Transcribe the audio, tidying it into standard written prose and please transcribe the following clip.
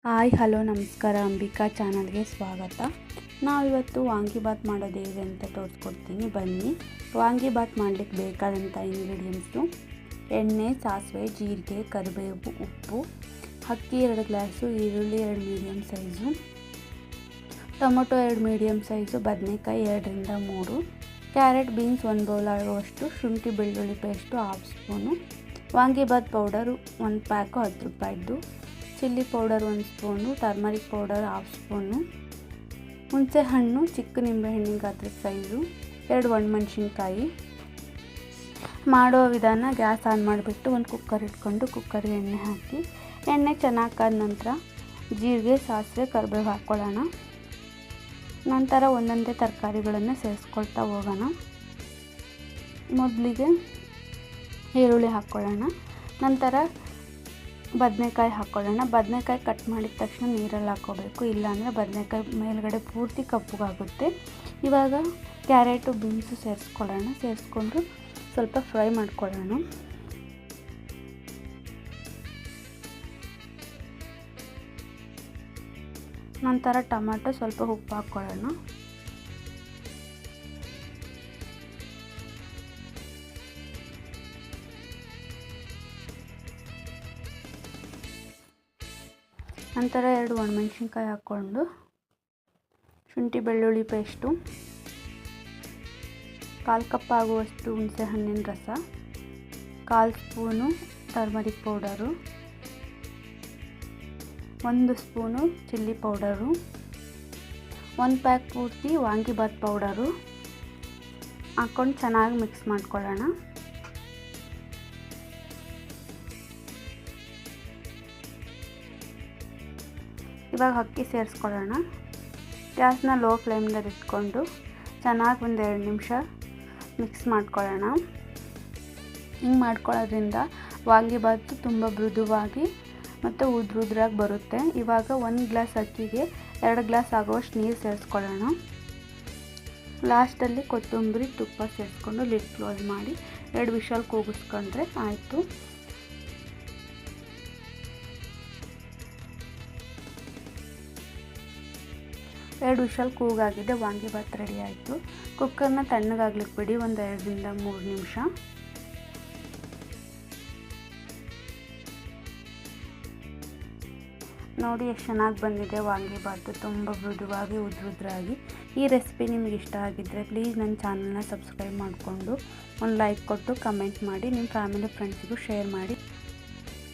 Hi hello ನಮಸ್ಕಾರ, ಅಂಬಿಕಾ ಚಾನಲ್ಗೆ ಸ್ವಾಗತ. ನಾವಿವತ್ತು ವಾಂಗಿಬಾತ್ ಮಾಡೋದು ಹೇಗೆ ಅಂತ ತೋರಿಸ್ಕೊಡ್ತೀನಿ, ಬನ್ನಿ. ವಾಂಗಿಬಾತ್ ಮಾಡಲಿಕ್ಕೆ ಬೇಕಾದಂಥ ಇಂಗ್ರೀಡಿಯೆಂಟ್ಸು: ಎಣ್ಣೆ, ಸಾಸಿವೆ, ಜೀರಿಗೆ, ಕರಿಬೇವು, ಉಪ್ಪು, ಅಕ್ಕಿ 2 ಗ್ಲಾಸು, ಈರುಳ್ಳಿ 2 medium size, tomato 2 medium size, ಬದನೆಕಾಯಿ 2ರಿಂದ 3, ಕ್ಯಾರೆಟ್ ಬೀನ್ಸ್ 1 ಬೌಲ್ ಆಗುವಷ್ಟು, ಶುಂಠಿ ಬೆಳ್ಳುಳ್ಳಿ paste 1/2 spoon, vangibath powder 1 pack 10 ರೂಪಾಯಿದ್ದು, chilli powder 1 spoon, turmeric powder 1/2 spoon, ಹುಣಸೆ ಹಣ್ಣು ಚಿಕ್ಕ ನಿಂಬೆಹಣ್ಣಿನ ಗಾತ್ರದ ಸೈಜು, 2 ಒಣಮೆಣಸಿನ್ಕಾಯಿ. ಮಾಡೋ ವಿಧಾನ: ಗ್ಯಾಸ್ ಆನ್ ಮಾಡಿಬಿಟ್ಟು ಒಂದು ಕುಕ್ಕರ್ ಇಟ್ಕೊಂಡು ಕುಕ್ಕರ್ಗೆ ಎಣ್ಣೆ ಹಾಕಿ, ಎಣ್ಣೆ ಚೆನ್ನಾಗಿ ಕಾದ ನಂತರ ಜೀರಿಗೆ, ಸಾಸಿವೆ, ಕರಿಬೇವು ಹಾಕ್ಕೊಳ್ಳೋಣ. ನಂತರ ಒಂದೊಂದೇ ತರಕಾರಿಗಳನ್ನು ಸೇರಿಸ್ಕೊಳ್ತಾ ಹೋಗೋಣ. ಮೊದಲಿಗೆ ಈರುಳ್ಳಿ ಹಾಕ್ಕೊಳ್ಳೋಣ, ನಂತರ ಬದನೆಕಾಯಿ ಹಾಕ್ಕೊಳ್ಳೋಣ. ಬದನೆಕಾಯಿ ಕಟ್ ಮಾಡಿದ ತಕ್ಷಣ ನೀರಲ್ಲಿ ಹಾಕ್ಕೋಬೇಕು, ಇಲ್ಲಾಂದರೆ ಬದನೆಕಾಯಿ ಮೇಲ್ಗಡೆ ಪೂರ್ತಿ ಕಪ್ಪಗಾಗುತ್ತೆ. ಇವಾಗ ಕ್ಯಾರೆಟು ಬೀನ್ಸು ಸೇರಿಸ್ಕೊಳ್ಳೋಣ. ಸೇರಿಸ್ಕೊಂಡು ಸ್ವಲ್ಪ ಫ್ರೈ ಮಾಡ್ಕೊಳ್ಳೋಣ. ನಂತರ ಟೊಮೆಟೊ, ಸ್ವಲ್ಪ ಉಪ್ಪು ಹಾಕ್ಕೊಳ್ಳೋಣ. ನಂತರ 2 ಒಣಮೆಣಸಿನ್ಕಾಯಿ ಹಾಕ್ಕೊಂಡು, ಶುಂಠಿ ಬೆಳ್ಳುಳ್ಳಿ ಪೇಸ್ಟು, 1/4 ಕಪ್ ಆಗುವಷ್ಟು ಹುಣಸೆ ಹಣ್ಣಿನ ರಸ, 1/4 spoon turmeric powder, 1 spoon chilli powder, 1 pack ಪೂರ್ತಿ ವಾಂಗಿಬಾತ್ ಪೌಡರು ಹಾಕ್ಕೊಂಡು ಚೆನ್ನಾಗಿ ಮಿಕ್ಸ್ ಮಾಡ್ಕೊಳ್ಳೋಣ. ಇವಾಗ ಅಕ್ಕಿ ಸೇರಿಸ್ಕೊಳ್ಳೋಣ. ಗ್ಯಾಸ್ನ ಲೋ ಫ್ಲೇಮ್ನಲ್ಲಿ ಇಟ್ಕೊಂಡು ಚೆನ್ನಾಗಿ 1-2 ನಿಮಿಷ ಮಿಕ್ಸ್ ಮಾಡ್ಕೊಳ್ಳೋಣ. ಹಿಂಗೆ ಮಾಡ್ಕೊಳ್ಳೋದ್ರಿಂದ ವಾಂಗಿಬಾತು ತುಂಬ ಮೃದುವಾಗಿ ಮತ್ತು ಉದ್ರಾಗಿ ಬರುತ್ತೆ. ಇವಾಗ 1 ಗ್ಲಾಸ್ ಅಕ್ಕಿಗೆ 2 ಗ್ಲಾಸ್ ಆಗುವಷ್ಟು ನೀರು ಸೇರಿಸ್ಕೊಳ್ಳೋಣ. ಲಾಸ್ಟಲ್ಲಿ ಕೊತ್ತಂಬರಿ, ತುಪ್ಪ ಸೇರಿಸ್ಕೊಂಡು ಲಿಡ್ ಕ್ಲೋಸ್ ಮಾಡಿ 2 ವಿಷಲ್ ಕೂಗಿಸ್ಕೊಂಡ್ರೆ ಆಯಿತು. ಎರಡು ವಿಷಲ್ ಕೂಗಾಗಿದೆ, ವಾಂಗಿಬಾತ್ ರೆಡಿ ಆಯಿತು. ಕುಕ್ಕರ್ನ ತಣ್ಣಗಾಗ್ಲಿಕ್ಕೆ ಬಿಡಿ, 2ರಿಂದ 3 ನಿಮಿಷ. ನೋಡಿ ಎಷ್ಟು ಚೆನ್ನಾಗಿ ಬಂದಿದೆ ವಾಂಗಿಬಾತು, ತುಂಬ ಮೃದುವಾಗಿ ಉದ್ರಾಗಿ. ಈ ರೆಸಿಪಿ ನಿಮಗೆ ಇಷ್ಟ ಆಗಿದ್ದರೆ ಪ್ಲೀಸ್ ನನ್ನ ಚಾನಲ್ನ ಸಬ್ಸ್ಕ್ರೈಬ್ ಮಾಡಿಕೊಂಡು ಒಂದು ಲೈಕ್ ಕೊಟ್ಟು ಕಮೆಂಟ್ ಮಾಡಿ, ನಿಮ್ಮ ಫ್ಯಾಮಿಲಿ ಫ್ರೆಂಡ್ಸ್ಗೂ ಶೇರ್ ಮಾಡಿ.